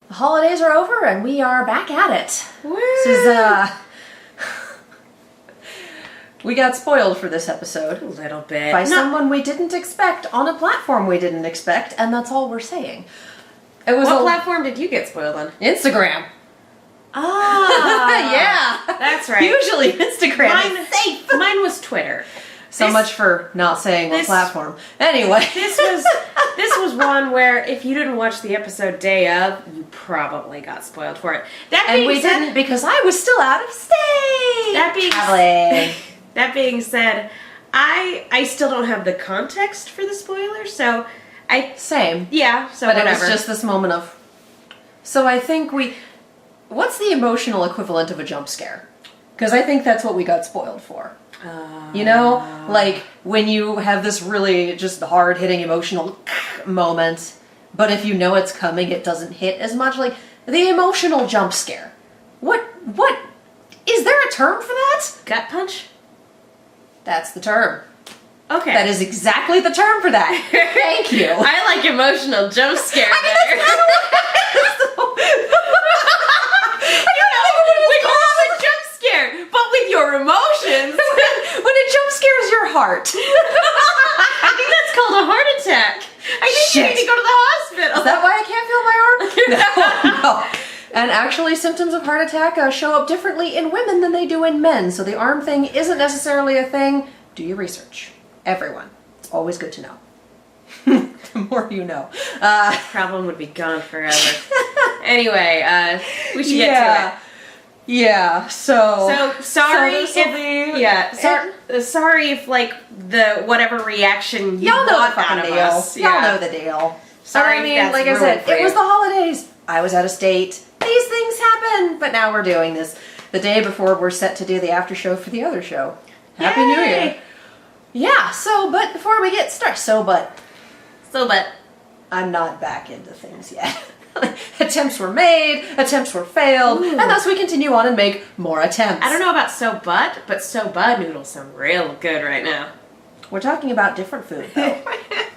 The holidays are over and we are back at it. Woo! This is, we got spoiled for this episode. A little bit. By someone we didn't expect on a platform we didn't expect, and that's all we're saying. It was What platform did you get spoiled on? Instagram. Ah, Yeah. that's right. Usually Instagram is safe. Mine was Twitter. So much for not saying what platform. Anyway. This was one where if you didn't watch the episode day of, you probably got spoiled for it. And we didn't because I was still out of state. That being said, I still don't have the context for the spoilers, so Same. Yeah, so but whatever. It was just this moment of... So I think what's the emotional equivalent of a jump scare? Because I think that's what we got spoiled for. You know? Like, when you have this really just hard-hitting emotional moment, but if you know it's coming, it doesn't hit as much. Like, the emotional jump scare. What, is there a term for that? Gut punch? That's the term. Okay. That is exactly the term for that. Thank you. I like emotional jump scare better. We call it a jump scare, but with your emotions. When it jump scares your heart. I think that's called a heart attack. I think you need to go to the hospital. Is that why I can't feel my arm? No. And actually, symptoms of heart attack show up differently in women than they do in men. So the arm thing isn't necessarily a thing. Do your research. Everyone. It's always good to know. The more you know. Problem would be gone forever. Anyway, we should get to it. Yeah, so sorry if sorry if like the whatever reaction you y'all know want the fucking out of deal. us. Y'all know the deal. Sorry, I mean, if that's like I said, for it you. was the holidays. I was out of state. These things happen, but now we're doing this the day before we're set to do the after show for the other show. Happy New Year. Yeah. But before we get started, but I'm not back into things yet. Attempts were made, attempts were failed, and thus we continue on and make more attempts. I don't know about but so-bud noodles sound real good right now. We're talking about different food, though.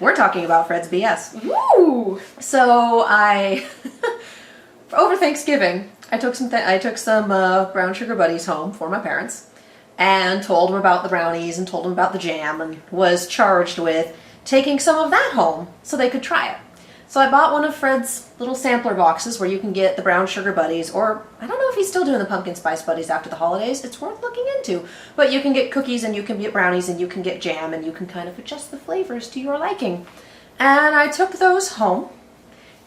We're talking about Fred's BS. Woo! So over Thanksgiving, I took some brown sugar buddies home for my parents, and told them about the brownies and told them about the jam, and was charged with taking some of that home so they could try it. So I bought one of Fred's little sampler boxes where you can get the brown sugar buddies, or I don't know if he's still doing the pumpkin spice buddies after the holidays. It's worth looking into. But you can get cookies and you can get brownies and you can get jam and you can kind of adjust the flavors to your liking. And I took those home,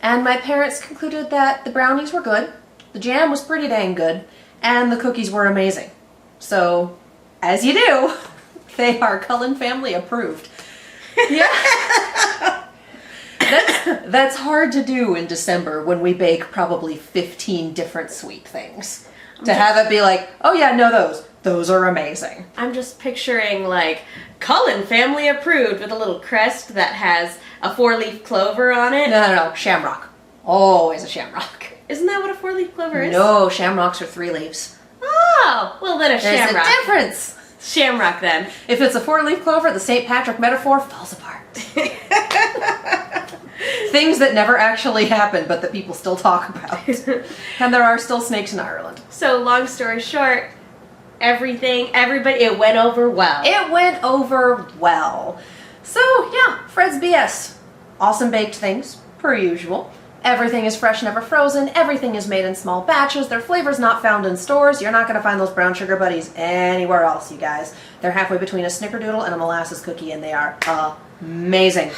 and my parents concluded that the brownies were good, the jam was pretty dang good, and the cookies were amazing. So, as you do, they are Cullen family approved. Yeah. That's hard to do in December when we bake probably 15 different sweet things. To have it be like, oh yeah, no, those are amazing. I'm just picturing like Cullen family approved with a little crest that has a 4-leaf clover on it. No, shamrock. Always a shamrock. Isn't that what a 4-leaf clover is? No, shamrocks are 3 leaves. Oh, well then There's shamrock. a difference. Shamrock then. If it's a 4-leaf clover, the St. Patrick metaphor falls apart. Things that never actually happen, but that people still talk about. And there are still snakes in Ireland. So, long story short, everybody, it went over well. It went over well. So, yeah, Fred's BS. Awesome baked things, per usual. Everything is fresh, never frozen. Everything is made in small batches. Their flavor's not found in stores. You're not going to find those brown sugar buddies anywhere else, you guys. They're halfway between a snickerdoodle and a molasses cookie, and they are amazing.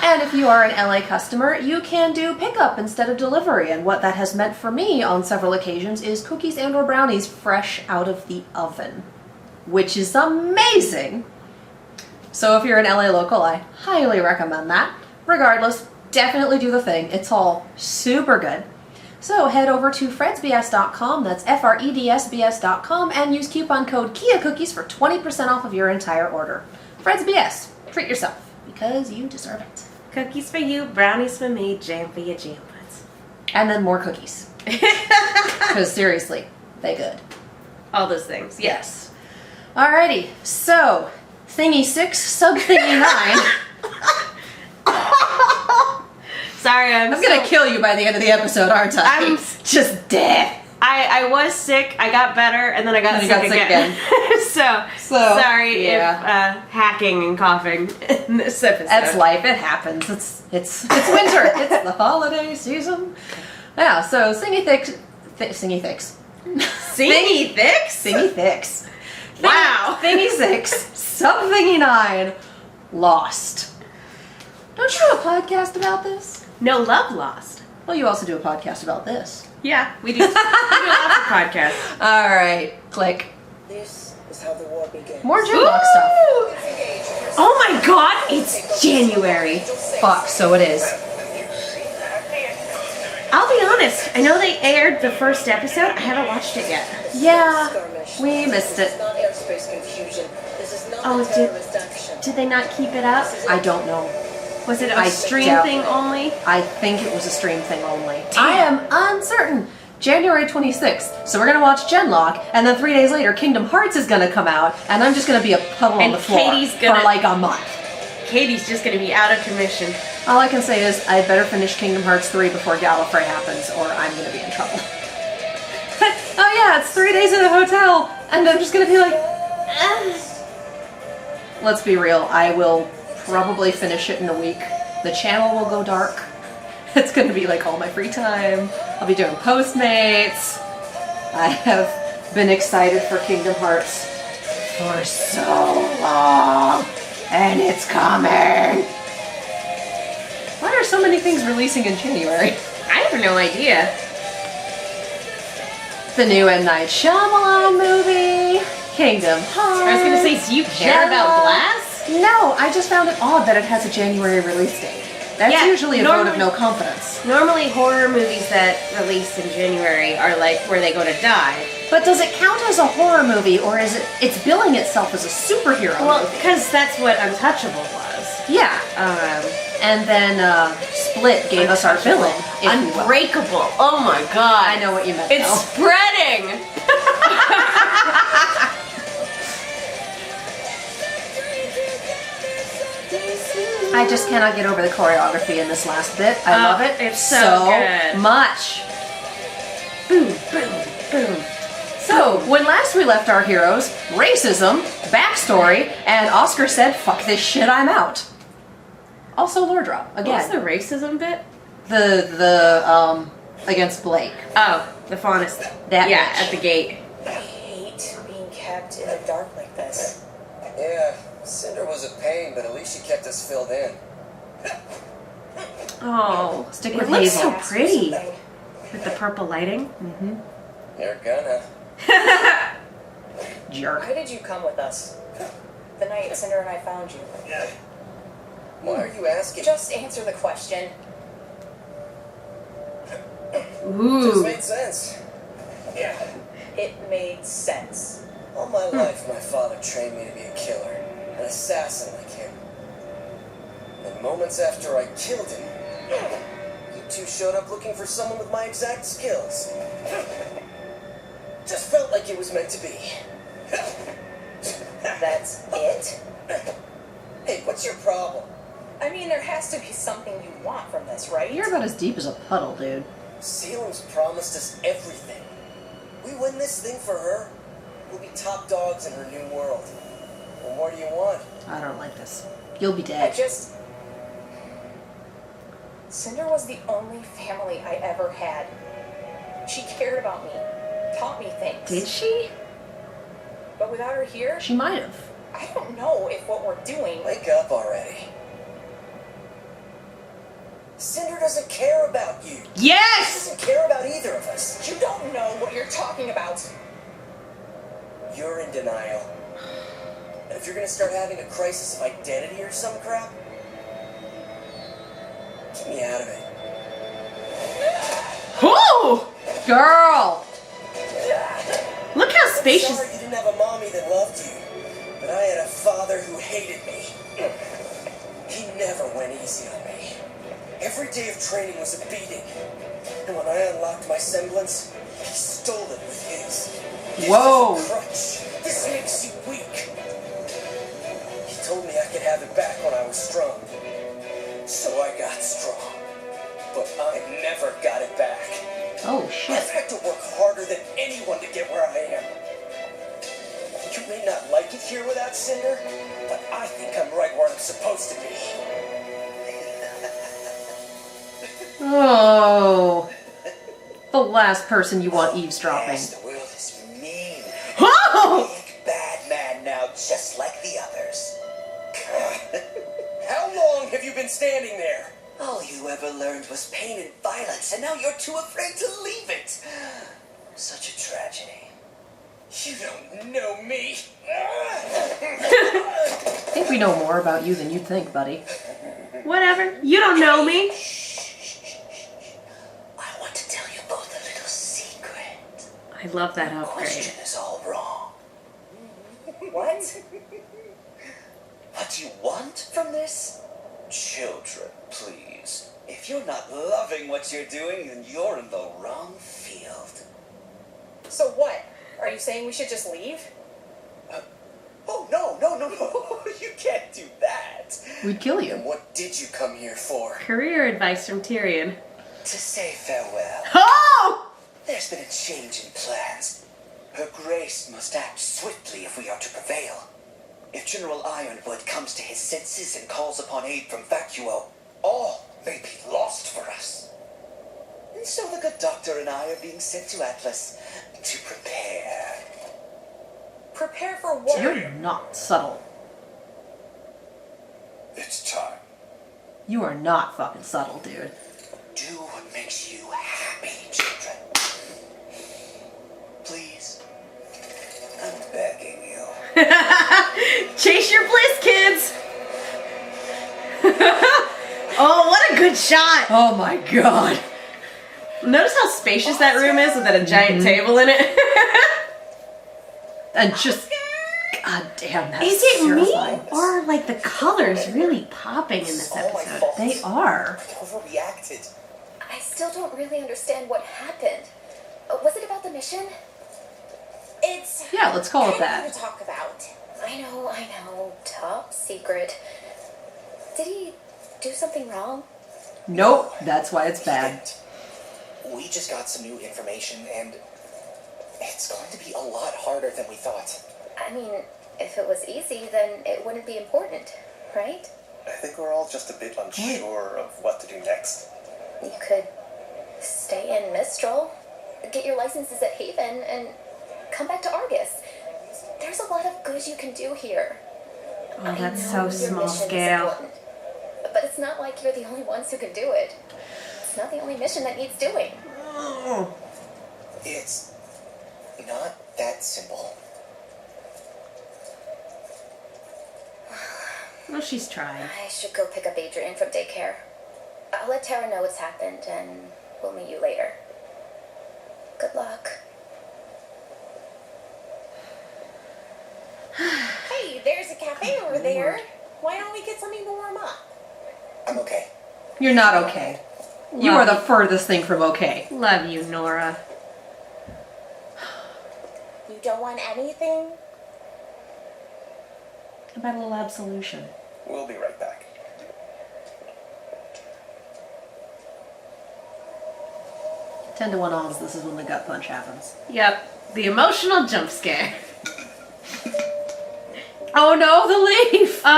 And if you are an LA customer, you can do pickup instead of delivery. And what that has meant for me on several occasions is cookies and or brownies fresh out of the oven, which is amazing. So if you're an LA local, I highly recommend that. Regardless, definitely do the thing. It's all super good. So head over to fredsbs.com, that's FREDSBS.com, and use coupon code KIACookies for 20% off of your entire order. Fred's BS. Treat yourself, because you deserve it. Cookies for you, brownies for me, jam for your jam buds. And then more cookies. Because seriously, they good. All those things, Yes. Alrighty, so, thingy 6, sub thingy 9. Sorry, I'm gonna kill you by the end of the episode, aren't I? I'm just dead. I was sick, I got better, and then I got sick again. so sorry if hacking and coughing in this episode. That's life. It happens. It's winter. It's the holiday season. Yeah. So Singy Thicks. Singy Thicks? Singy Thicks. Wow. Thingy 6. Something 9. Lost. Don't you do a podcast about this? No, Love Lost. Well, you also do a podcast about this. Yeah, we do. We do lots of podcasts. All right, click. This is how the war begins. More Genlock stuff. Oh my god, it's January. Fuck, so it is. I'll be honest, I know they aired the first episode. I haven't watched it yet. Yeah, we missed it. Did they not keep it up? I don't know. Was it a stream thing only? I think it was a stream thing only. I am uncertain. January 26th. So we're going to watch Genlock, and then 3 days later, Kingdom Hearts is going to come out, and I'm just going to be a puddle on the floor for like a month. Katie's just going to be out of commission. All I can say is I better finish Kingdom Hearts 3 before Gallifrey happens, or I'm going to be in trouble. Oh yeah, it's 3 days in a hotel, and I'm just going to be like... Let's be real, I will probably finish it in a week. The channel will go dark. It's going to be like all my free time. I'll be doing Postmates. I have been excited for Kingdom Hearts for so long, and it's coming. Why are so many things releasing in January? I have no idea. The new M. Night Shyamalan movie, Kingdom Hearts. I was going to say, do you care about Glass? No, I just found it odd that it has a January release date. That's usually a vote of no confidence. Normally horror movies that release in January are like where they go to die. But does it count as a horror movie, or is it's billing itself as a superhero well, movie? because that's what Untouchable was. Yeah. And then Split gave us our villain. Unbreakable. Oh my god. I know what you meant. It's spreading. I just cannot get over the choreography in this last bit. I love it. It's so good. Much. Boom, boom, boom. So, when last we left our heroes, racism, backstory, and Oscar said, "Fuck this shit, I'm out." Also, lore drop again. What was the racism bit? The against Blake. Oh, the faunus. That yeah, bitch. at the gate. I hate being kept in the dark like this. Yeah, Cinder was a pain, but at least she kept us filled in. Oh, Stick it with looks Hazel. so pretty with the purple lighting. Mm-hmm. You're gonna. Jerk. Why did you come with us? The night Cinder and I found you. Why are you asking? Just answer the question. Just Ooh. made sense. Yeah. It made sense. All my life, my father trained me to be a killer, an assassin like him. And moments after I killed him, you two showed up looking for someone with my exact skills. Just felt like it was meant to be. That's it? Hey, what's your problem? I mean, there has to be something you want from this, right? You're about as deep as a puddle, dude. Salem's promised us everything. We win this thing for her, we'll be top dogs in her new world. What more do you want? I don't like this. You'll be I dead. just... Cinder was the only family I ever had. She cared about me, taught me things. Did she? But without her here, She might have. I don't know if what we're doing... Wake up already. Cinder doesn't care about you. She Yes! doesn't care about either of us. You don't know what you're talking about. You're in denial. And if you're gonna start having a crisis of identity or some crap, get me out of it. Ooh! Girl! Look how I'm spacious. sorry you didn't have a mommy that loved you, but I had a father who hated me. He never went easy on me. Every day of training was a beating. And when I unlocked my semblance, he stole it with his. This Whoa. is a crutch. This makes you weak. He told me I could have it back when I was strong. So I got strong. but I never got it back. Oh, I've shit. had to work harder than anyone to get where I am. You may not like it here without Cinder, but I think I'm right where I'm supposed to be. Oh. The last person you want eavesdropping. Yes, the world is mean. Oh! Big bad man now, just like the others. How long have you been standing there? All you ever learned was pain and violence, and now you're too afraid to leave it. Such a tragedy. You don't know me. I think we know more about you than you'd think, buddy. Whatever. You don't know me. I want to tell you both a little secret. I love that The upgrade. question is all wrong. What? What do you want from this? Children, please. If you're not loving what you're doing, then you're in the wrong field. So what? Are you saying we should just leave? Oh, no. You can't do that. We'd kill And you. what did you come here for? Career advice from Tyrion. To say farewell. Oh! There's been a change in plans. Her Grace must act swiftly if we are to prevail. If General Ironwood comes to his senses and calls upon aid from Vacuo, all may be lost for us. And so the good doctor and I are being sent to Atlas to prepare. Prepare for what? You're not subtle. It's time. You are not fucking subtle, dude. Do what makes you happy, children. Please. I'm begging you. Chase your bliss, kids! Oh, what a good shot! Oh my god. Notice how spacious that room is with a giant table in it? And just... God damn, that's Is it me? terrifying. Or like the colors really popping in this All my episode? fault. They are. I overreacted. I still don't really understand what happened. Was it about the mission? It's... Yeah, let's call it kind of hard that. to talk about. I know. Top secret. Did he do something wrong? Nope, that's why it's bad. We just got some new information, and it's going to be a lot harder than we thought. I mean, if it was easy, then it wouldn't be important, right? I think we're all just a bit unsure of what to do next. You could stay in Mistral, get your licenses at Haven, and come back to Argus. There's a lot of good you can do here. Oh, that's I so know your small mission is scale. important, but it's not like you're the only ones who can do it. It's not the only mission that needs doing. It's not that simple. Well, she's trying. I should go pick up Adrian from daycare. I'll let Tara know what's happened, and we'll meet you later. Good luck. Hey, there's a cafe over there. Why don't we get something to warm up? I'm okay. You're not okay. You are the furthest thing from okay. Love you, Nora. You don't want anything? About a little absolution. We'll be right back. Ten to 1 odds, this is when the gut punch happens. Yep, the emotional jump scare. Oh no, the leaf! Oh!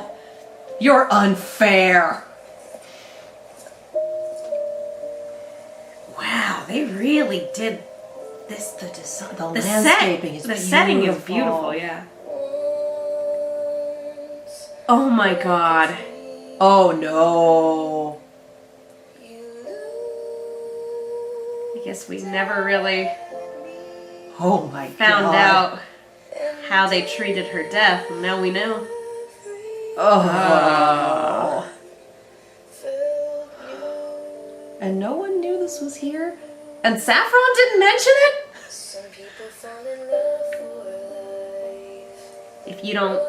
Oh! You're unfair. Wow, they really did this. The design, The landscaping is the setting is beautiful. Yeah. Oh my god. Oh no. I guess we never really Oh my found god. out how they treated her death, and now we know. Oh. And no one knew this was here? And Saffron didn't mention it? Some people fall in love for life. If you don't,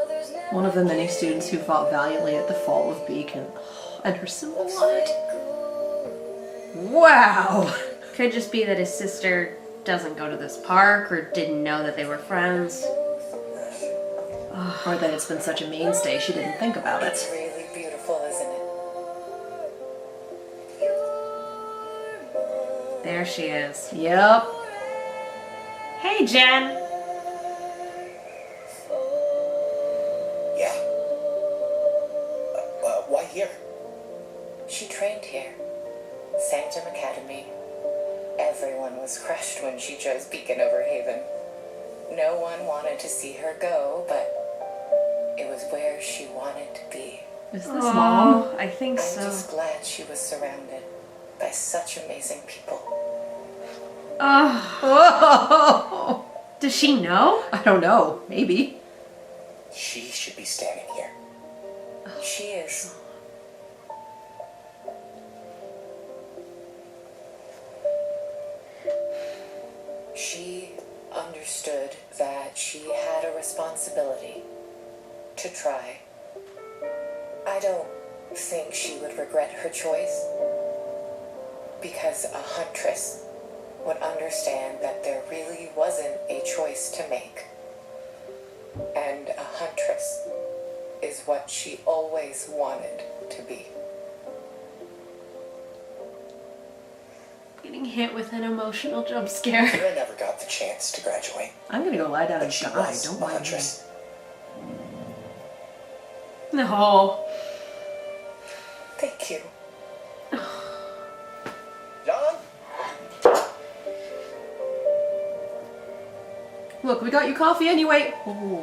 One of the many students who fought valiantly at the fall of Beacon. And her symbol on it? Wow. could just be that his sister doesn't go to this park or didn't know that they were friends. Or that it's been such a mainstay she didn't think about It's it. really beautiful, isn't it? There she is. Yep. Hey, Jen. Yeah. Why here? She trained here. Sanctum Academy. Everyone was crushed when she chose Beacon over Haven. No one wanted to see her go, but it was where she wanted to be. Is this Mom? I think I'm so. just glad she was surrounded by such amazing people. Oh, Oh, does she know? I don't know. Maybe. She should be standing here. She is. She understood that she had a responsibility to try. I don't think she would regret her choice, because a huntress would understand that there really wasn't a choice to make. And a huntress is what she always wanted to be. Getting hit with an emotional jump scare. Kira never got the chance to graduate, I'm gonna go lie down but and she die. was Don't a mind me. huntress. No. Thank you. John? Look, we got you coffee anyway. Ooh.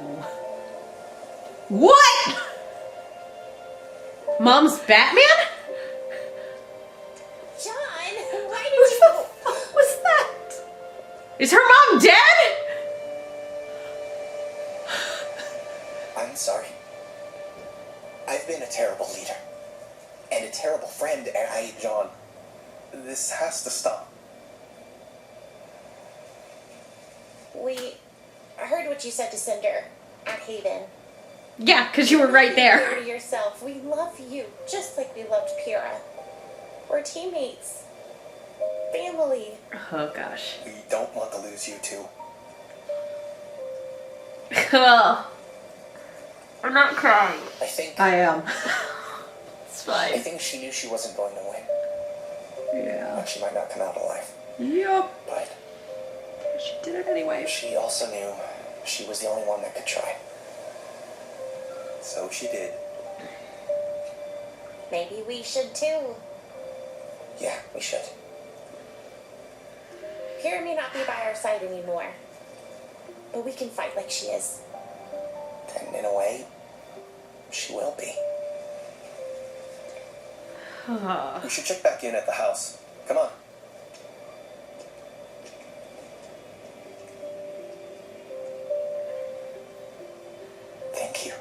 What? Mom's Batman? John, why What did you... the fuck was that? Is her mom dead? I'm sorry. I've been a terrible leader. And a terrible friend, and John, this has to stop. We heard what you said to Cinder at Haven. Yeah, because you were right Be there. fair to yourself. We love you, just like we loved Pyrrha. We're teammates. Family. Oh, gosh. We don't want to lose you two. Well, I'm not crying. I think I am. It's I fine. think she knew she wasn't going to win. Yeah. She might not come out alive. Yep. But She did it anyway. she also knew she was the only one that could try. So she did. Maybe we should too. Yeah, we should. Pyrrha may not be by our side anymore, but we can fight like she is. And in a way, she will be. We should check back in at the house. Come on. Thank you.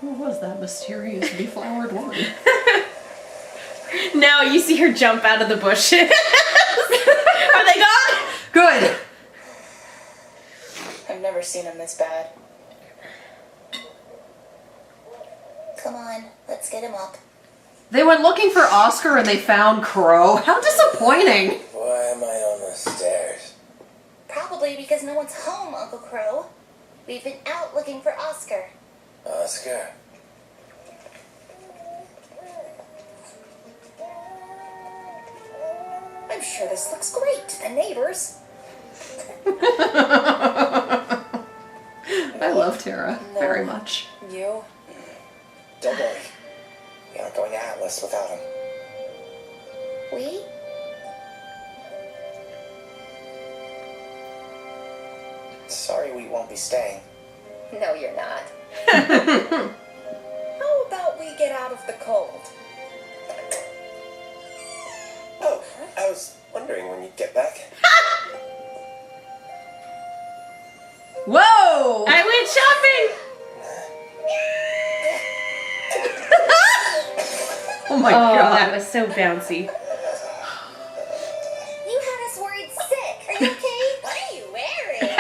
Who was that mysterious beflowered woman? Now you see her jump out of the bushes. Are they gone? Good. I've never seen him this bad. Come on, let's get him up. They went looking for Oscar and they found Crow. How disappointing. Why am I on the stairs? Probably because no one's home, Uncle Crow. We've been out looking for Oscar. Oscar. I'm sure this looks great to the neighbors. I love Tara very much. You? Don't worry. We aren't going to Atlas without him. We? Sorry we won't be staying. No, you're not. How about we get out of the cold? Oh, I was wondering when you'd get back. Whoa! I went shopping. Oh my Oh, god. that was so bouncy. You had us worried sick. Are you okay? What are you wearing?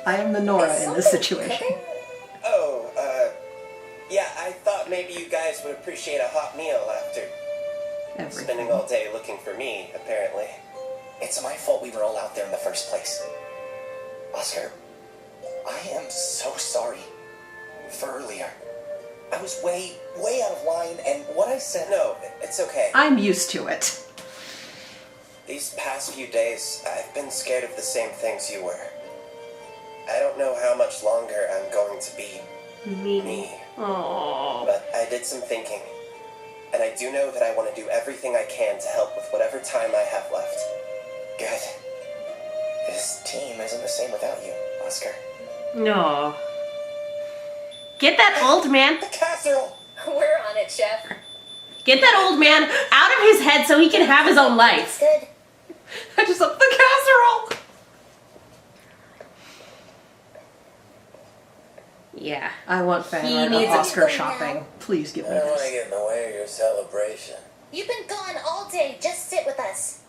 I am the Nora in this situation. Oh, yeah, I thought maybe you guys would appreciate a hot meal after spending Everything. all day looking for me, apparently. It's my fault we were all out there in the first place. Oscar, I am so sorry for earlier. I was way out of line, and what I I said. No, it's okay. I'm used to it. These past few days, I've been scared of the same things you were. I don't know how much longer I'm going to be me. Aww. But I did some thinking. And I do know that I want to do everything I can to help with whatever time I have left. Good. This team isn't the same without you, Oscar. No. Get that old man. The casserole! We're on it, Chef. Get that old man out of his head so he can have his own life. Good. I just love the casserole. Yeah. I want fan He art needs of a- Oscar shopping. Please give me I don't want to this. get in the way of your celebration. You've been gone all day. Just sit with us.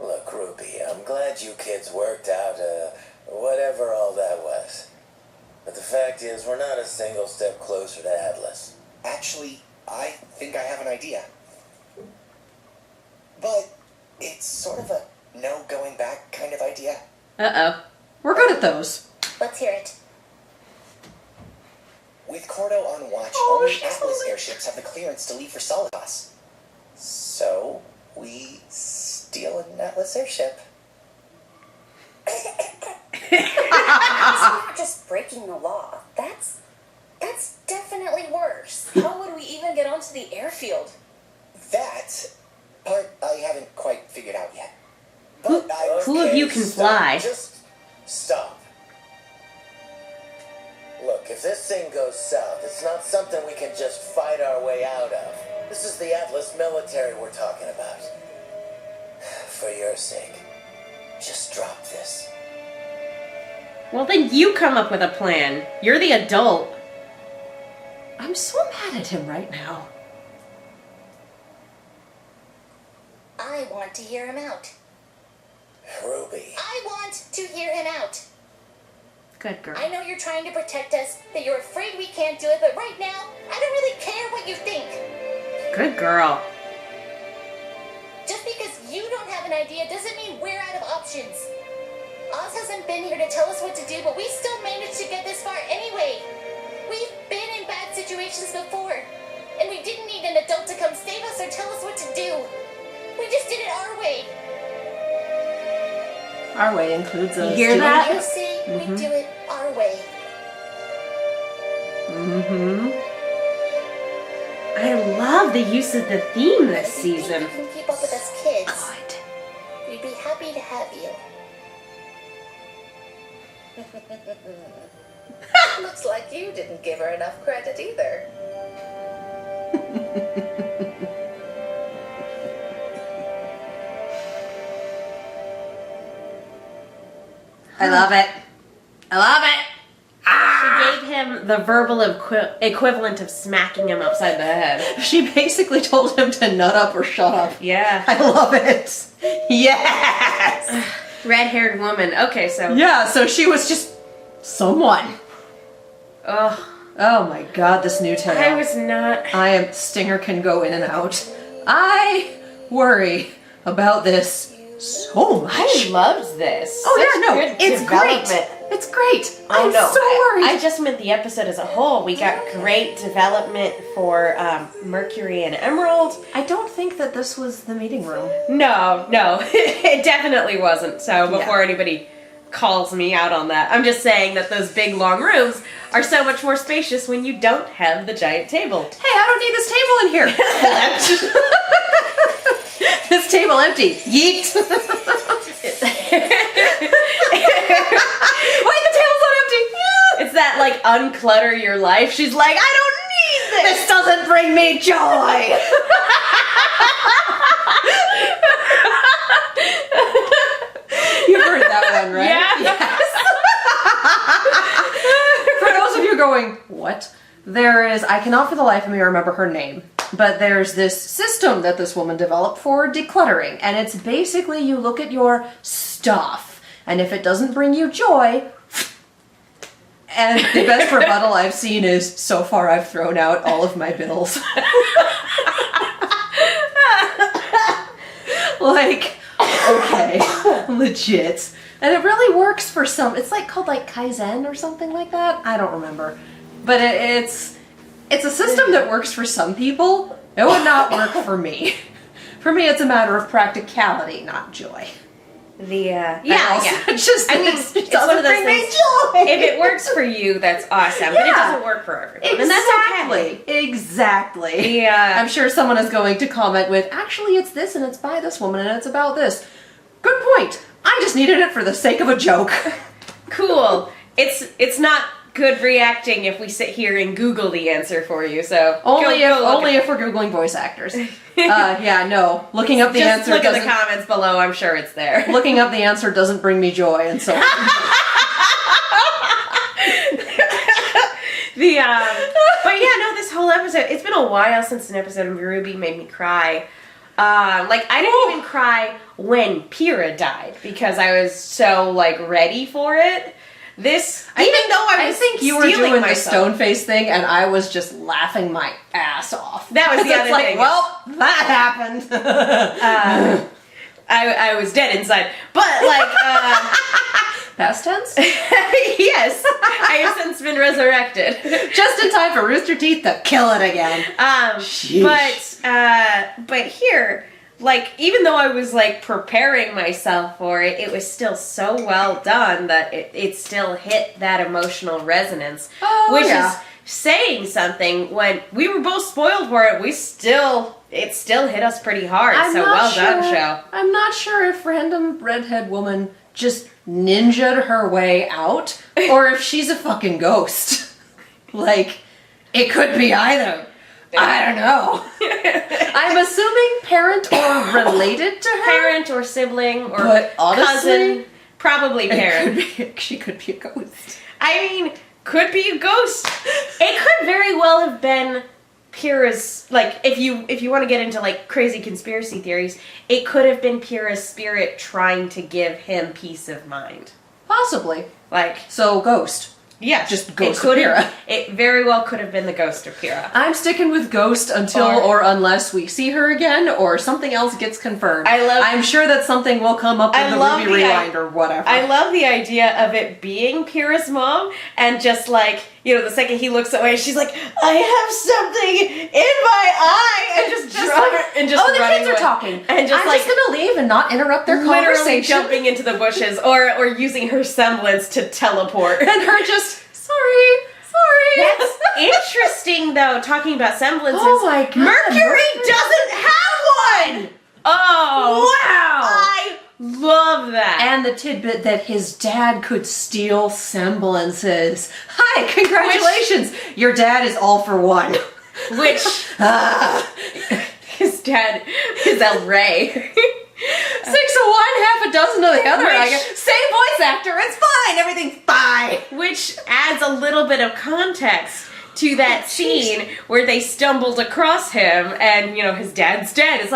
Look, Ruby, I'm glad you kids worked out, whatever all that was. But the fact is, we're not a single step closer to Atlas. Actually, I think I have an idea. But it's sort of a no going back kind of idea. Uh-oh. We're good at those. Let's hear it. With Kondo on watch, Oh, only she's Atlas lovely. airships have the clearance to leave for Solidas. So, we steal an Atlas airship. That's not just breaking the law. That's definitely worse. How would we even get onto the airfield? That part I haven't quite figured out yet. Who- who of you can fly? Just stop. Look, if this thing goes south, it's not something we can just fight our way out of. This is the Atlas military we're talking about. For your sake, just drop this. Well, then you come up with a plan. You're the adult. I'm so mad at him right now. I want to hear him out. Ruby. I want to hear him out. Good girl. I know you're trying to protect us, that you're afraid we can't do it, but right now, I don't really care what you think. Good girl. Just because you don't have an idea doesn't mean we're out of options. Oz hasn't been here to tell us what to do, but we still managed to get this far anyway. We've been in bad situations before, and we didn't need an adult to come save us or tell us what to do. We just did it our way. Our way includes us. You hear doing that? You say we do it our way. I love the use of the theme this If you think season. you can keep up with us kids, Good. we'd be happy to have you. Looks like you didn't give her enough credit either. I love it. I love it. She gave him the verbal equivalent of smacking him upside the head. She basically told him to nut up or shut up. Yeah. I love it. Yes. Red-haired woman. Okay, so... Yeah, so she was just someone. Ugh. Oh my god, this new tale. I was not... Stinger can go in and out. I worry about this so much. I loved this. Oh yeah, Such no, good it's great. development. It's great. Oh, I'm no. so worried. I just meant the episode as a whole. We got great development for Mercury and Emerald. I don't think that this was the meeting room. No, it definitely wasn't. So before anybody calls me out on that, I'm just saying that those big long rooms are so much more spacious when you don't have the giant table. Hey, I don't need this table in here. This table empty. Yeet. Wait, the table's not empty. It's that like unclutter your life. She's like, I don't need this. This doesn't bring me joy. You've heard that one, right? Yeah. Yes. For those of you going, what? There is, I cannot for the life of me remember her name, but there's this system that this woman developed for decluttering, and it's basically you look at your stuff, and if it doesn't bring you joy, and the best rebuttal I've seen is, so far I've thrown out all of my bills. Like, okay, legit. And it really works for some, it's like called like Kaizen or something like that. I don't remember. But it's a system that works for some people. It would not work for me. For me, it's a matter of practicality, not joy. It's Just, I mean, it's one of those things. If it works for you, that's awesome. But it doesn't work for everyone, and that's okay. Exactly. Yeah. I'm sure someone is going to comment with, actually, it's this, and it's by this woman, and it's about this. Good point. I just needed it for the sake of a joke. Cool. It's not good reacting if we sit here and Google the answer for you. So only if we're Googling voice actors. No. Looking up the Just answer look in doesn't. the comments below. I'm sure it's there. Looking up the answer doesn't bring me joy, and so. But yeah, no. This whole episode. It's been a while since an episode of RWBY made me cry. I didn't even cry when Pyrrha died because I was so ready for it. I think you were doing the myself. stone face thing, and I was just laughing my ass off. That was the other thing. Well, that happened. I was dead inside, but past tense. yes, I have since been resurrected, just in time for Rooster Teeth to kill it again. But here. Even though I was, preparing myself for it, it was still so well done that it still hit that emotional resonance. Which is saying something. When we were both spoiled for it, it still hit us pretty hard. Well done, show. I'm not sure if random redhead woman just ninja'd her way out, or if she's a fucking ghost. It could be either. I don't know. I'm assuming parent or related to her. Parent or sibling or but honestly, cousin. Probably parent. She could be a ghost. I mean, could be a ghost. It could very well have been Pyrrha's, if you want to get into crazy conspiracy theories, it could have been Pyrrha's spirit trying to give him peace of mind. Possibly. So ghost. Yes. Just ghost of Pyrrha. It very well could have been the ghost of Pyrrha. I'm sticking with ghost until or unless we see her again or something else gets confirmed. I'm sure that something will come up in the RWBY Rewind or whatever. I love the idea of it being Pyrrha's mom and just the second he looks away, she's like, I have something in my eye, and just the running kids are away. talking. And just I'm just gonna leave and not interrupt their literally conversation. jumping into the bushes or using her semblance to teleport. And her just, sorry. That's interesting, though, talking about semblances. Oh my god. Mercury doesn't have one! Oh. Wow. I love that. And the tidbit that his dad could steal semblances. Hi, congratulations. Your dad is all for one. Which, his dad is El Rey. 6 of one, half a dozen of the other. Same voice actor, it's fine, everything's fine. Which adds a little bit of context to that scene where they stumbled across him and, his dad's dead. It's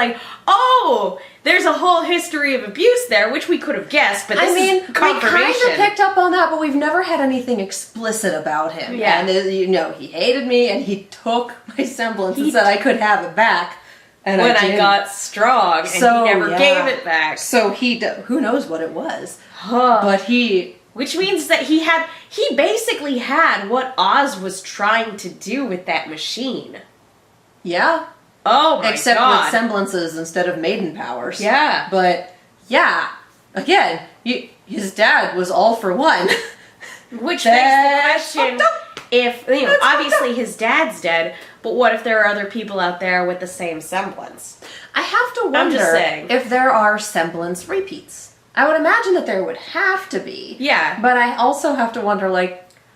there's a whole history of abuse there, which we could have guessed, but this is confirmation. We kind of picked up on that, but we've never had anything explicit about him. Yeah. And, he hated me and he took my semblance and said I could have it back. And when I got strong, and he never gave it back. So who knows what it was. But which means that he basically had what Oz was trying to do with that machine. Yeah. Oh my God. Except with semblances instead of maiden powers. Yeah. But, again, his dad was all for one. Which begs the question, if, obviously his dad's dead, but what if there are other people out there with the same semblance? I have to wonder I'm just saying. if there are semblance repeats. I would imagine that there would have to be. Yeah. But I also have to wonder,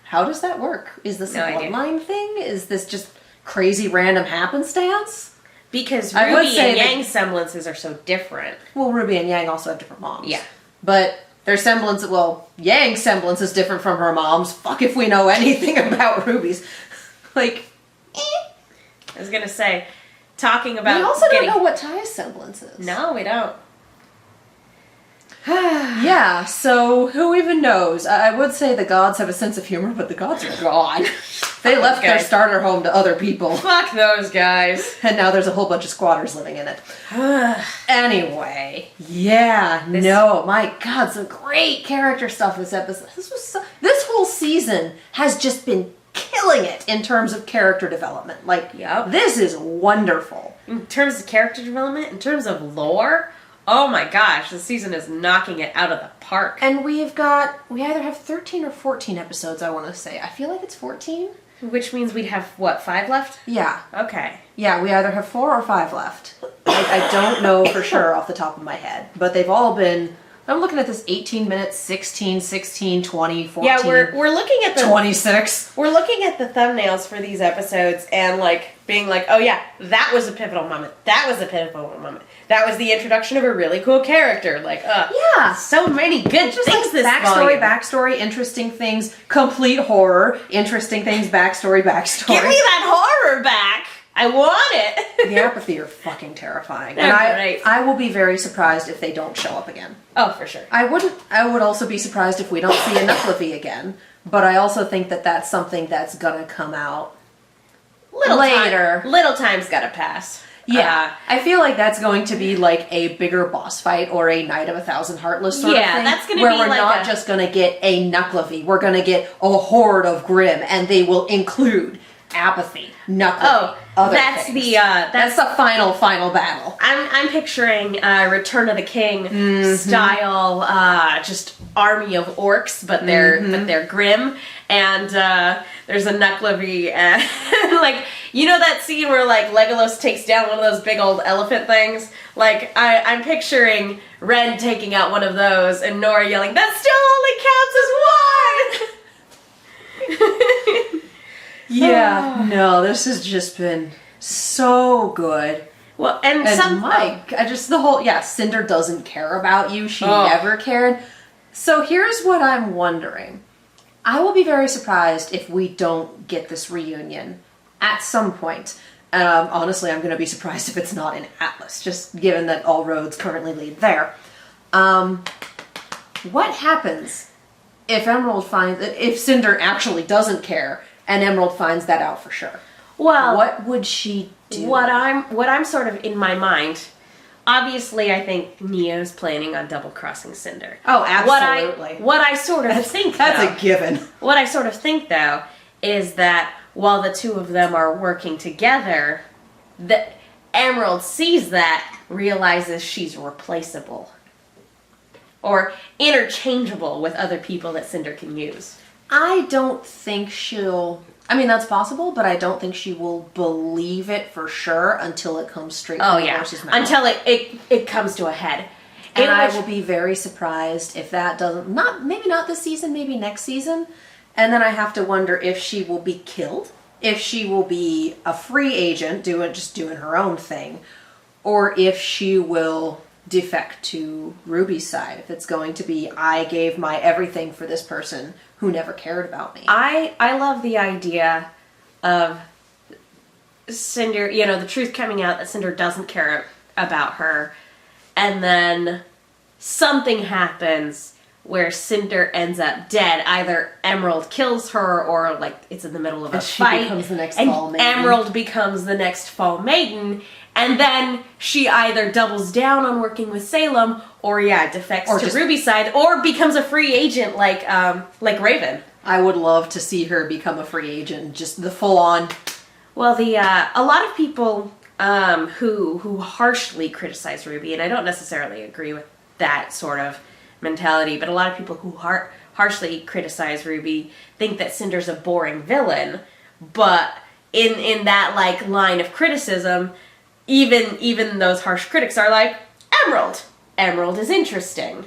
how does that work? Is this a bloodline idea. thing? Is this just crazy random happenstance? Because I would Ruby say and that- Yang semblances are so different. Well, Ruby and Yang also have different moms. Yeah. But their semblance, Yang's semblance is different from her mom's. Fuck if we know anything about Ruby's. I was gonna say, talking about we also don't know what Ty's semblance is. No, we don't. Yeah, so who even knows? I would say the gods have a sense of humor, but the gods are gone. They left their starter home to other people. Fuck those guys. And now there's a whole bunch of squatters living in it. Anyway, my God, some great character stuff this episode. This whole season has just been killing it in terms of character development. Like, Yep. this is wonderful. In terms of character development, in terms of lore, oh my gosh, this season is knocking it out of the park. And we either have 13 or 14 episodes, I want to say. I feel like it's 14. Which means we'd have, what, 5 left? Yeah. Okay. Yeah, we either have 4 or 5 left. I don't know for sure off the top of my head. But they've all been... I'm looking at this 18 minutes, 16, 16, 20, 14, Yeah, we're looking at the 26. We're looking at the thumbnails for these episodes and like being like, oh yeah, that was a pivotal moment. That was a pivotal moment. That was the introduction of a really cool character. Like, Yeah. so many good Just things like this backstory, interesting things, complete horror, interesting things, backstory. Give me that horror back. I want it. The apathy are fucking terrifying. They're And great. I will be very surprised if they don't show up again. Oh, for sure. I would also be surprised if we don't see a Knucklevi again. But I also think that that's something that's gonna come out later. Little time's gotta pass. Yeah, I feel like that's going to be like a bigger boss fight or a Night of 1,000 Heartless sort of thing. that's gonna where be we're like not just gonna get a Knucklevi, we're gonna get a horde of Grimm, and they will include apathy, Knucklevi, other that's things. that's the final battle. I'm picturing Return of the King style, just army of orcs, but they're grim, and there's a Knucklevi, and like, you know that scene where like Legolas takes down one of those big old elephant things? Like, I'm picturing Ren taking out one of those, and Nora yelling, "That still only counts as one!" Yeah, no, this has just been so good. Well, and Mike, Cinder doesn't care about you. She Oh. never cared. So here's what I'm wondering. I will be very surprised if we don't get this reunion at some point. Honestly, I'm going to be surprised if it's not in Atlas, just given that all roads currently lead there. What happens if Cinder actually doesn't care and Emerald finds that out for sure? well, What would she do? what I'm sort of in my mind, obviously I think Neo's planning on double crossing Cinder. Oh, absolutely. What I sort of think That's though, a given. what I sort of think though is that while the two of them are working together, that Emerald sees that, realizes she's replaceable or interchangeable with other people that Cinder can use. I don't think I mean, that's possible, but I don't think she will believe it for sure until it comes straight from the horse's mouth. Until it comes to a head. And I will be very surprised if that doesn't, maybe not this season, maybe next season. And then I have to wonder if she will be killed, if she will be a free agent, just doing her own thing, or if she will defect to Ruby's side. If it's going to be, I gave my everything for this person who never cared about me. I love the idea of Cinder, the truth coming out that Cinder doesn't care about her, and then something happens where Cinder ends up dead. Either Emerald kills her, or like it's in the middle of a fight, becomes the next and Fall Maiden. Emerald becomes the next Fall Maiden, and then she either doubles down on working with Salem, or defects Or to just- Ruby's side, or becomes a free agent like Raven. I would love to see her become a free agent, just the full-on. Well, a lot of people who harshly criticize Ruby, and I don't necessarily agree with that sort of mentality, but a lot of people who harshly criticize Ruby think that Cinder's a boring villain. But in that like line of criticism, even those harsh critics are like, Emerald is interesting.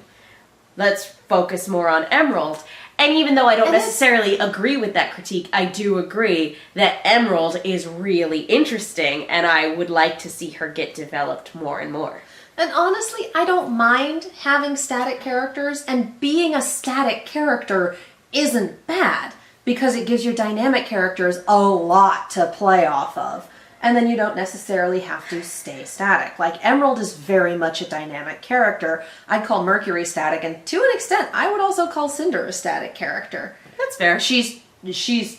Let's focus more on Emerald. And even though I don't necessarily agree with that critique, I do agree that Emerald is really interesting, and I would like to see her get developed more and more. And honestly, I don't mind having static characters, and being a static character isn't bad, because it gives your dynamic characters a lot to play off of. And then you don't necessarily have to stay static. Like, Emerald is very much a dynamic character. I'd call Mercury static, and to an extent, I would also call Cinder a static character. That's fair. She's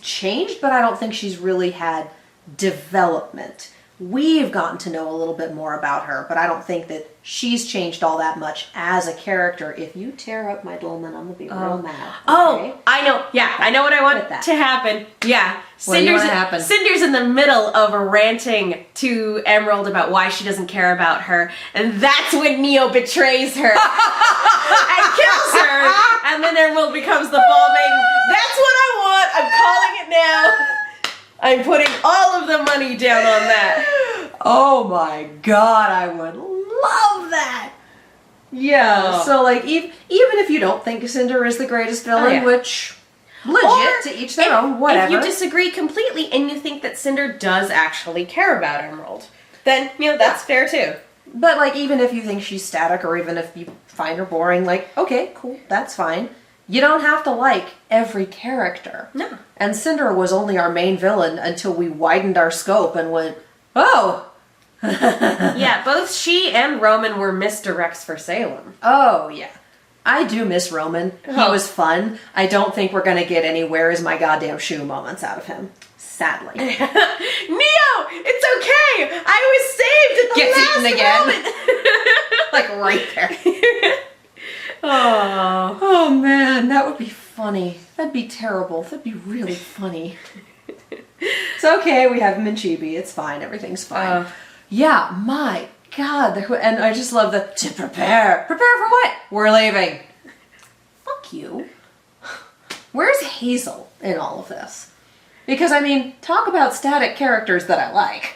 changed, but I don't think she's really had development. we've gotten to know a little bit more about her, but I don't think that she's changed all that much as a character. If you tear up my dolman, I'm gonna be real mad. Okay? Oh, I know. Yeah, I know what I want that. to happen. Yeah. What do you want to happen? Cinder's in the middle of ranting to Emerald about why she doesn't care about her, and that's when Neo betrays her and kills her, and then Emerald becomes the Fall Maiden. That's what I want. I'm calling it now. I'm putting all of the money down on that. Oh my god, I would love that. Yeah, so like even if you don't think Cinder is the greatest villain, which legit to each their own, whatever. If you disagree completely and you think that Cinder does actually care about Emerald, then that's fair too. But like even if you think she's static, or even if you find her boring, like okay, cool, that's fine. You don't have to like every character. No. And Cinder was only our main villain until we widened our scope and went, oh. Yeah, both she and Roman were misdirects for Salem. Oh, yeah. I do miss Roman. He was fun. I don't think we're going to get any where is my goddamn shoe moments out of him. Sadly. Neo! It's okay! I was saved at the last moment! Like right there. Oh man, that would be funny. That'd be terrible. That'd be really funny. It's okay, we have him in Chibi. It's fine. Everything's fine. Yeah, my god. And I just love to prepare. Prepare for what? We're leaving. Fuck you. Where's Hazel in all of this? Because, I mean, talk about static characters that I like.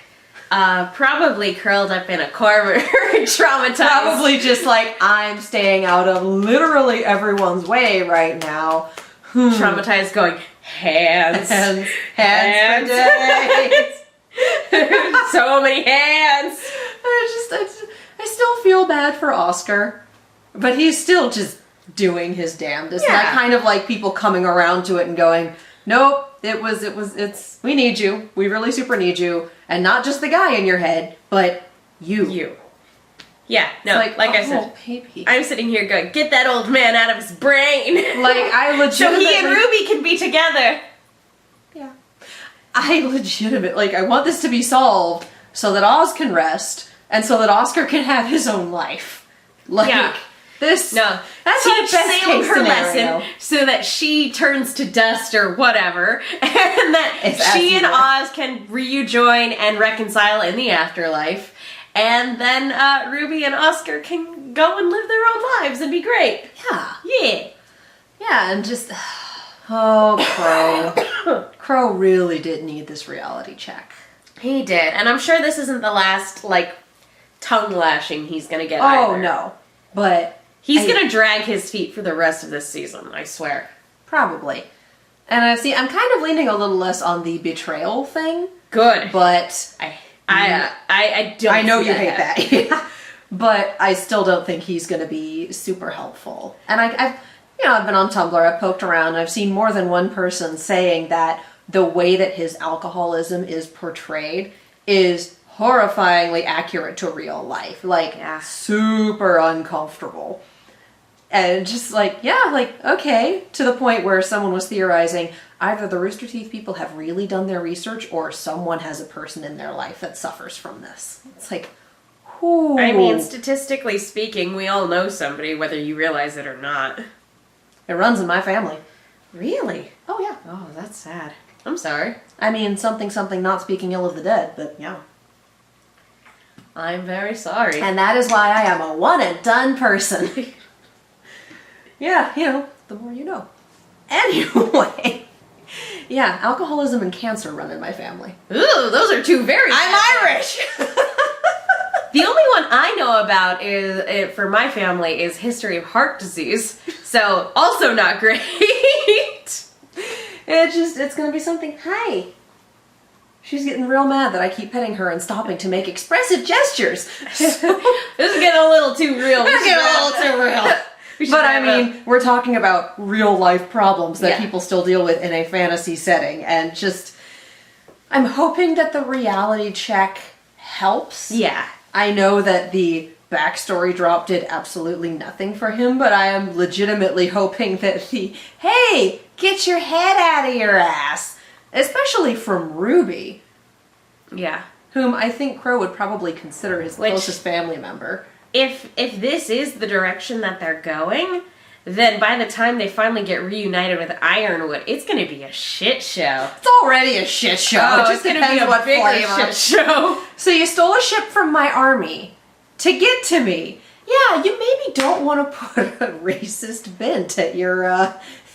Probably curled up in a corner, traumatized. Probably just like, I'm staying out of literally everyone's way right now. Traumatized going, hands for days. So many hands. I still feel bad for Oscar, but he's still just doing his damnedest. Yeah. And I kind of like people coming around to it and going, nope, it's, we need you. We really super need you. And not just the guy in your head, but you. Yeah, no, like I said, baby. I'm sitting here going, get that old man out of his brain. Like, I legitimately... So he and RWBY can be together. Yeah. I want this to be solved so that Oz can rest, and so that Oscar can have his own life. Like, that's No, that's teach my best Salem case her scenario. lesson so that she turns to dust or whatever, and that It's she and accurate. Oz can rejoin and reconcile in the afterlife, and then RWBY and Oscar can go and live their own lives and be great. Yeah. Yeah. Yeah, and just... Oh, Crow. Crow really did need this reality check. He did, and I'm sure this isn't the last, tongue lashing he's gonna get Oh, either. no. But... He's gonna drag his feet for the rest of this season, I swear. Probably. And I'm kind of leaning a little less on the betrayal thing. Good. But... I don't I know see you hate that. Yeah. But I still don't think he's going to be super helpful. And I've been on Tumblr, I've poked around, and I've seen more than one person saying that the way that his alcoholism is portrayed is horrifyingly accurate to real life. Super uncomfortable. And just okay, to the point where someone was theorizing either the Rooster Teeth people have really done their research or someone has a person in their life that suffers from this. It's like, whoo. I mean, statistically speaking, we all know somebody, whether you realize it or not. It runs in my family. Really? Oh, yeah. Oh, that's sad. I'm sorry. I mean, something, not speaking ill of the dead, but yeah. I'm very sorry. And that is why I am a one and done person. Yeah, the more you know. Anyway. Yeah, alcoholism and cancer run in my family. Ooh, those are two very... I'm Irish! The only one I know about for my family is history of heart disease. So, also not great. It's gonna be something. Hi. She's getting real mad that I keep petting her and stopping to make expressive gestures. This is getting a little too real. This is getting a little too real. But I mean, we're talking about real life problems that people still deal with in a fantasy setting, and just, I'm hoping that the reality check helps. Yeah. I know that the backstory drop did absolutely nothing for him, but I am legitimately hoping that hey, get your head out of your ass, especially from RWBY. Yeah. whom I think Crow would probably consider his closest family member. If this is the direction that they're going, then by the time they finally get reunited with Ironwood, it's going to be a shit show. It's already a shit show. Oh, It just it's going to be depends a what bigger flavor. shit show. So you stole a ship from my army to get to me. Yeah, you maybe don't want to put a racist bent at your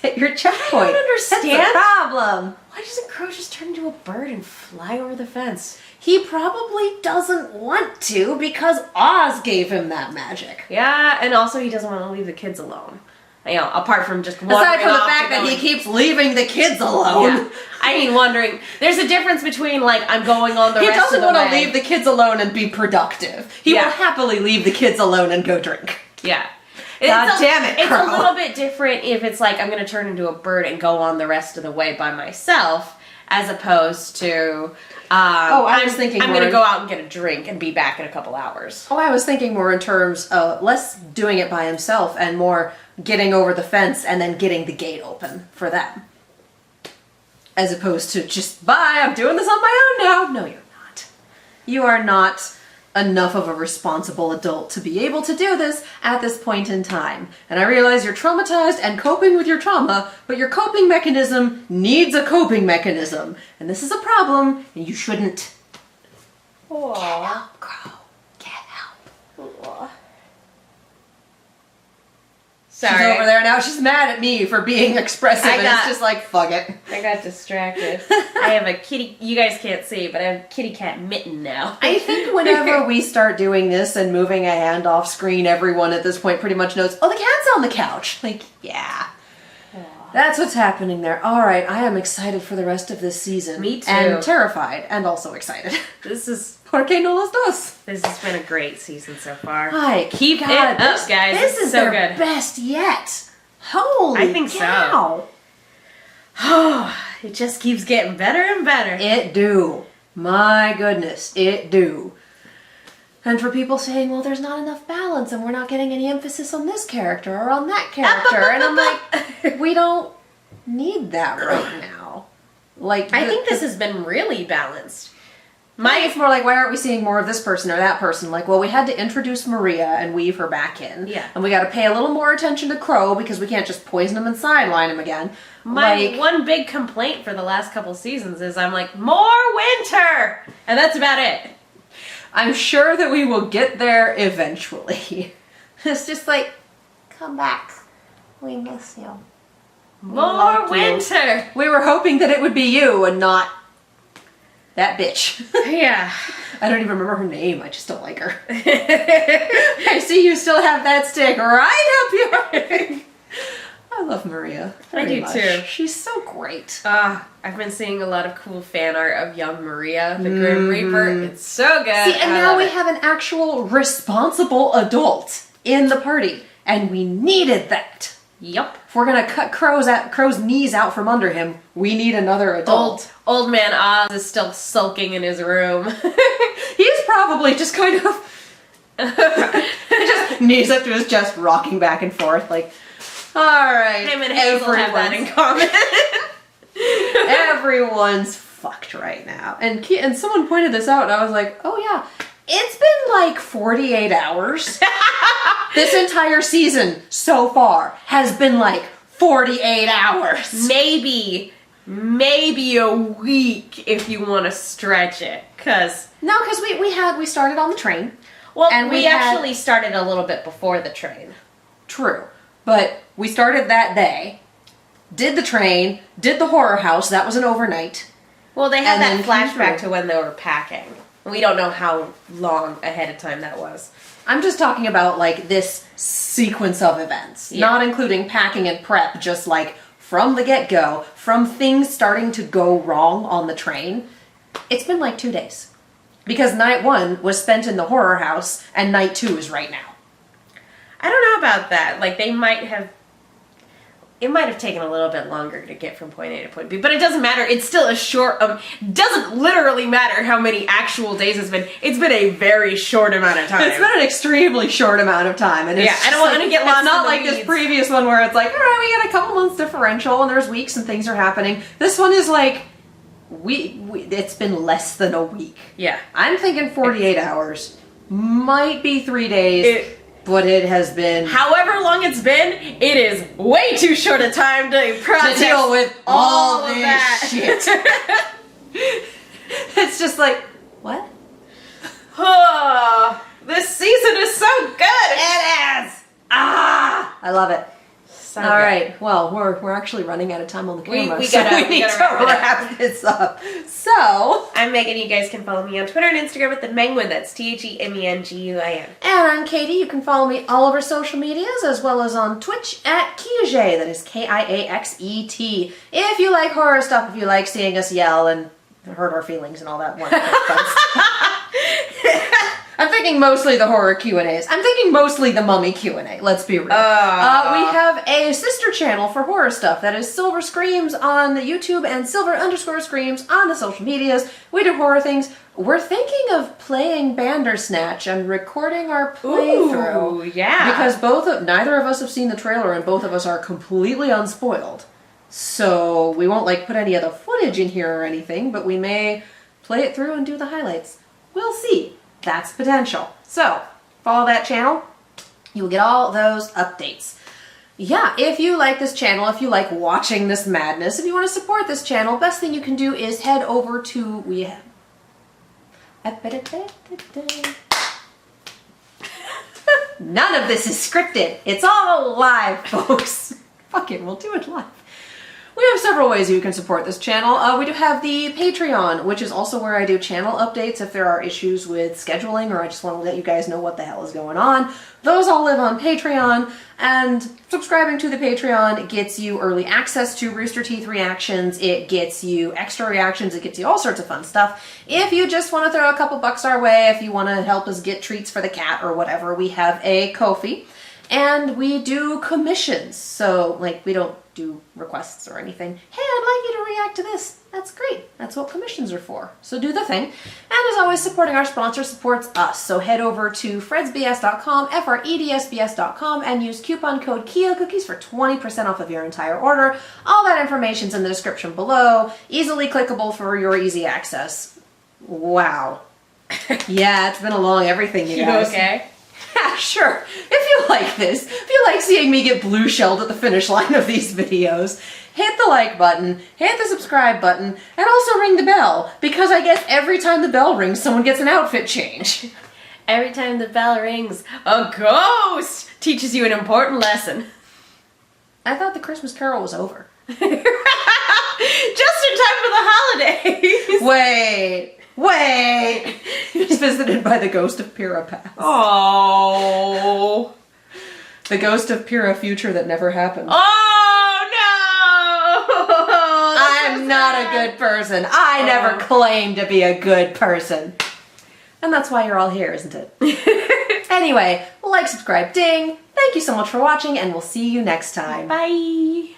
checkpoint. I don't understand. That's the problem. Why doesn't Crow just turn into a bird and fly over the fence? He probably doesn't want to because Oz gave him that magic. Yeah, and also he doesn't want to leave the kids alone. You know, apart from just wandering Aside from the off fact to that go he and- keeps leaving the kids alone. Yeah. I mean, wondering. There's a difference between, like, I'm going on the He rest of doesn't the want way. to leave the kids alone and be productive. He Yeah. will happily leave the kids alone and go drink. Yeah. God damn it, It's Crow. a little bit different if it's like, I'm going to turn into a bird and go on the rest of the way by myself, as opposed to, I was thinking I'm more going to in- go out and get a drink and be back in a couple hours. Oh, I was thinking more in terms of less doing it by himself and more getting over the fence and then getting the gate open for them. As opposed to just, bye, I'm doing this on my own now. No, you're not. You are not enough of a responsible adult to be able to do this at this point in time. And I realize you're traumatized and coping with your trauma, but your coping mechanism needs a coping mechanism. And this is a problem, and you shouldn't. Get help, Crow. Get help. Sorry. She's over there now. She's mad at me for being expressive, and got- it's just like, fuck it. I got distracted. I have a kitty, you guys can't see, but I have a kitty cat mitten now. I think whenever we start doing this and moving a hand off screen, everyone at this point pretty much knows, oh, the cat's on the couch. Like, yeah. That's what's happening there. All right, I am excited for the rest of this season. Me too. And terrified, and also excited. This Porque no los dos. has been a great season so far. Hi, Keep God, it up, guys. This It's is so their good. best yet. Holy I think so. cow. Oh, it just keeps getting better and better. It do. My goodness, it do. And for people saying, well, there's not enough balance and we're not getting any emphasis on this character or on that character. And I'm like, we don't need that right now. Like, I think this has been really balanced. it's more like, why aren't we seeing more of this person or that person? Like, well, we had to introduce Maria and weave her back in. Yeah. And we got to pay a little more attention to Crow because we can't just poison him and sideline him again. My one big complaint for the last couple seasons is I'm like, more winter! And that's about it. I'm sure that we will get there eventually. It's just like, come back. We miss you. More love you. winter! We were hoping that it would be you and not that bitch. Yeah. I don't even remember her name. I just don't like her. I see you still have that stick right up your... I love Maria. I very do much. too. She's so great. I've been seeing a lot of cool fan art of young Maria, the Grim Reaper. It's so good. See, and I now love we it. have an actual responsible adult in the party. And we needed that. Yep. If we're gonna cut Crow's knees out from under him, we need another adult. Old man Oz is still sulking in his room. He's probably just kind of just knees up to his chest, rocking back and forth, like, all right. Him and Hazel have that in common. Everyone's fucked right now. And someone pointed this out, and I was like, oh yeah, it's been like 48 hours. This entire season so far has been like 48 hours. Maybe a week if you want to stretch it, cause No, because we started on the train. and we we had- actually started a little bit before the train. True. But we started that day, did the train, did the horror house, that was an overnight. Well, they had And that then came flashback through. to when they were packing. We don't know how long ahead of time that was. I'm just talking about like this sequence of events, Yeah. not including packing and prep, just like from the get-go, from things starting to go wrong on the train. It's been like 2 days. Because night 1 was spent in the horror house and night 2 is right now. I don't know about that. Like, it might have taken a little bit longer to get from point A to point B, but it doesn't matter. It's still a short, doesn't literally matter how many actual days it's been. It's been a very short amount of time. It's been an extremely short amount of time. And it's Yeah, I don't want to get lost It's not in the like this weeds. previous one where it's like, all right, we got a couple months differential and there's weeks and things are happening. This one is like, it's been less than a week. Yeah. I'm thinking 48 hours. Might be 3 days, but it has been... However long it's been, it is way too short a time to process to deal with all of this that. shit. It's just like, what? Oh, this season is so good. It is! Ah! I love it. So All good. right. Well, we're actually running out of time on the camera, we so gotta- we we need gotta to wrap it wrap this up. So, I'm Megan. You guys can follow me on Twitter and Instagram at the Menguin. That's TheMenguin. and I'm Katie. You can follow me all over social medias as well as on Twitch at Kiaxet. That is Kiaxet. If you like horror stuff, if you like seeing us yell and hurt our feelings and all that wonderful fun stuff. I'm thinking mostly the horror Q&As. I'm thinking mostly the mummy Q&A, let's be real. We have a sister channel for horror stuff. That is Silver Screams on the YouTube and Silver_Screams on the social medias. We do horror things. We're thinking of playing Bandersnatch and recording our playthrough. Ooh, yeah. Because neither of us have seen the trailer and both of us are completely unspoiled. So we won't like put any of the footage in here or anything, but we may play it through and do the highlights. We'll see. That's potential. So, follow that channel. You'll get all those updates. Yeah, if you like this channel, if you like watching this madness, if you want to support this channel, best thing you can do is head over to... None of this is scripted. It's all live, folks. Fuck it, we'll do it live. We have several ways you can support this channel. We do have the Patreon, which is also where I do channel updates if there are issues with scheduling or I just want to let you guys know what the hell is going on. Those all live on Patreon, and subscribing to the Patreon gets you early access to Rooster Teeth reactions, it gets you extra reactions, it gets you all sorts of fun stuff. If you just want to throw a couple bucks our way, if you want to help us get treats for the cat or whatever, we have a Ko-fi. And we do commissions, so like we don't do requests or anything. Hey, I'd like you to react to this. That's great. That's what commissions are for. So do the thing. And as always, supporting our sponsor supports us. So head over to fredsbs.com, fredsbs.com, and use coupon code KIACookies for 20% off of your entire order. All that information's in the description below. Easily clickable for your easy access. Wow. Yeah, it's been a long everything, you guys. You okay? Yeah, sure. If you like this, if you like seeing me get blue shelled at the finish line of these videos, hit the like button, hit the subscribe button, and also ring the bell, because I guess every time the bell rings, someone gets an outfit change. Every time the bell rings, a ghost teaches you an important lesson. I thought the Christmas Carol was over. Just in time for the holidays. Wait! He's visited by the ghost of Pyrrha past. Oh. The ghost of Pyrrha future that never happened. Oh no! I'm not a good person. I never claimed to be a good person. And that's why you're all here, isn't it? Anyway, like, subscribe, ding. Thank you so much for watching, and we'll see you next time. Bye.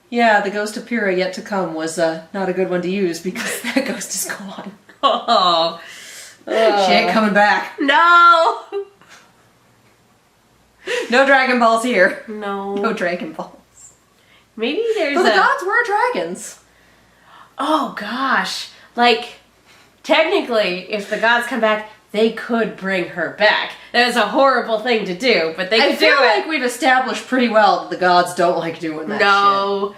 Yeah, the ghost of Pyrrha yet to come was not a good one to use because that ghost is gone. Oh. She ain't coming back. No. No Dragon Balls here. No. No Dragon Balls. Maybe there's But the gods were dragons. Oh gosh. Like, technically, if the gods come back, they could bring her back. That is a horrible thing to do, but they could do it. I feel like we've established pretty well that the gods don't like doing that No. shit.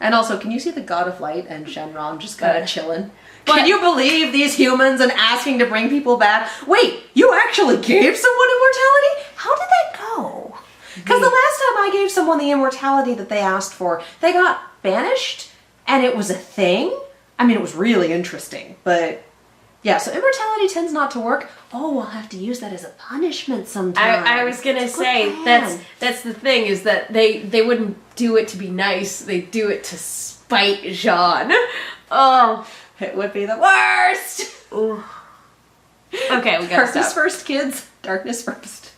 And also, can you see the God of Light and Shenron just kind of chilling? But- Can you believe these humans and asking to bring people back? Wait, you actually gave someone immortality? How did that go? Because the last time I gave someone the immortality that they asked for, they got banished, and it was a thing. I mean, it was really interesting, but... Yeah, so immortality tends not to work. Oh, we'll have to use that as a punishment sometime. I was gonna say that's the thing is that they wouldn't do it to be nice. They do it to spite Jean. Oh, it would be the worst. Ooh. Okay, we gotta Darkness stop. first, kids. Darkness first.